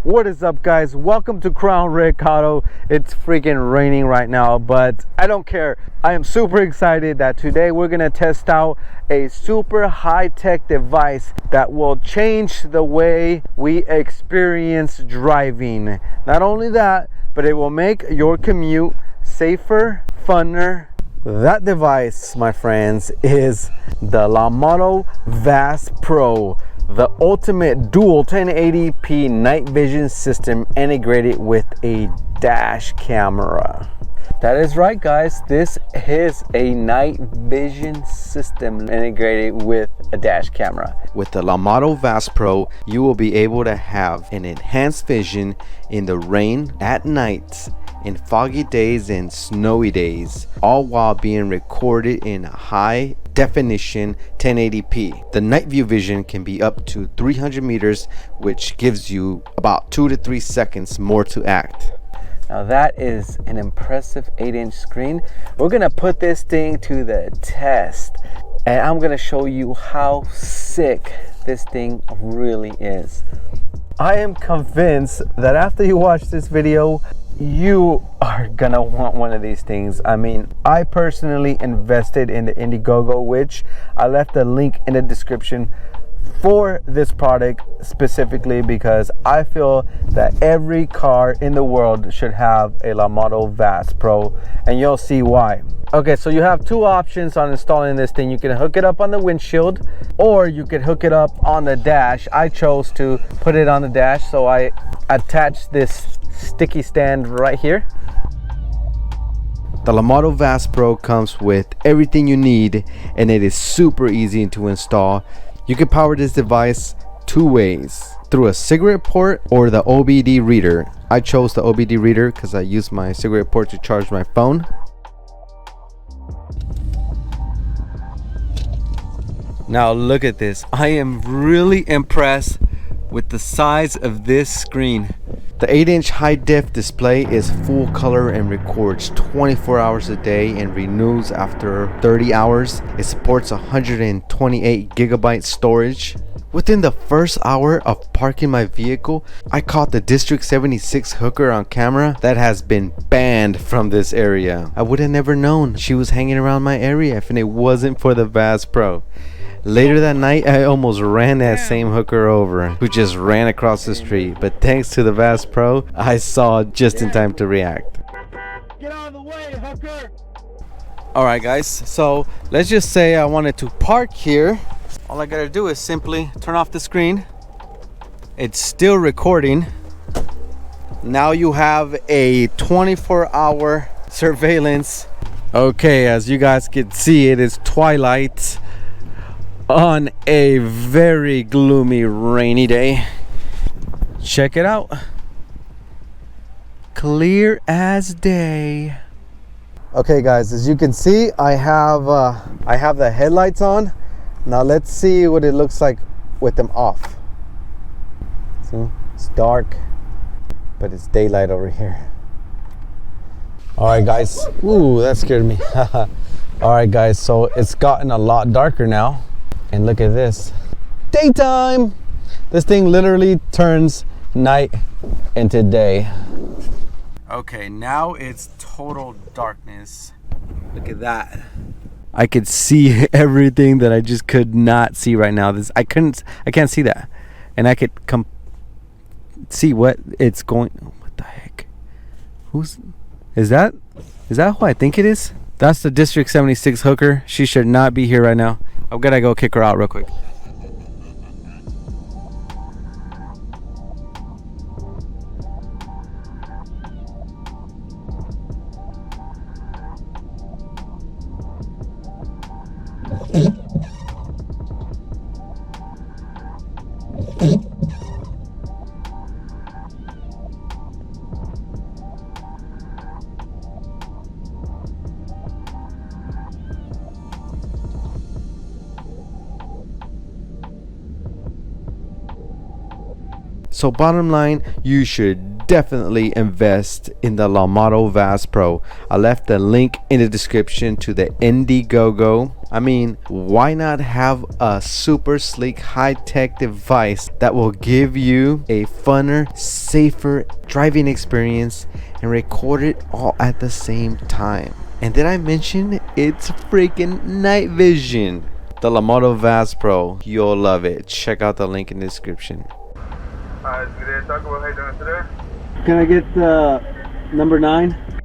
What is up, guys? Welcome to Crown Ricardo. It's freaking raining right now, but I don't care. I am super excited that today we're gonna test out a super high-tech device that will change the way we experience driving. Not only that, but it will make your commute safer, funner. That device, my friends, is the Lanmodo VAS Pro, the ultimate dual 1080p night vision system integrated with a dash camera. That is right, guys. This is a night vision system integrated with a dash camera. With the Lanmodo VAS Pro, you will be able to have an enhanced vision in the rain, at night, in foggy days and snowy days, all while being recorded in high definition 1080p. The night view vision can be up to 300 meters, which gives you about 2 to 3 seconds more to act. Now that is an impressive 8-inch screen. We're gonna put this thing to the test, and I'm gonna show you how sick this thing really is. I am convinced that after you watch this video, you are gonna want one of these things. I mean, I personally invested in the Indiegogo, which I left a link in the description for this product specifically because I feel that every car in the world should have a Lanmodo VAS Pro, and you'll see why. Okay, so you have two options on installing this thing. You can hook it up on the windshield, or you could hook it up on the dash. I chose to put it on the dash, so I attached this sticky stand right here. The Lanmodo VAS Pro comes with everything you need, and it is super easy to install. You can power this device two ways, through a cigarette port or the OBD reader. I chose the OBD reader because I use my cigarette port to charge my phone. Now look at this. I am really impressed with the size of this screen. The 8-inch high-def display is full color and records 24 hours a day and renews after 30 hours. It supports 128 gigabyte storage. Within the first hour of parking my vehicle, I caught the District 76 hooker on camera that has been banned from this area. I would have never known she was hanging around my area if it wasn't for the VAS Pro. Later that night, I almost ran that same hooker over, who just ran across the street. But thanks to the VAS Pro, I saw just in time to react. Get out of the way, hooker! Alright guys, so let's just say I wanted to park here. All I gotta do is simply turn off the screen. It's still recording. Now you have a 24-hour surveillance. Okay, as you guys can see, it is twilight on a very gloomy rainy day. Check it out, clear as day. Okay guys, as you can see, I have the headlights on. Now let's see what it looks like with them off. See, it's dark, but it's daylight over here. All right guys, ooh, that scared me. All right guys, so it's gotten a lot darker now. And look at this, daytime. This thing literally turns night into day. Okay, now it's total darkness. Look at that. I could see everything that I just could not see right now. I can't see that. And I could see what it's going. What the heck? Is that who I think it is? That's the District 76 hooker. She should not be here right now. I'm gonna go kick her out real quick. So bottom line, you should definitely invest in the Lanmodo VAS Pro. I left the link in the description to the Indiegogo. I mean, why not have a super sleek high-tech device that will give you a funner, safer driving experience and record it all at the same time? And did I mention it's freaking night vision? The Lanmodo Vaz Pro, you'll love it. Check out the link in the description. Good day, Taco. How you doing today? Can I get the number 9?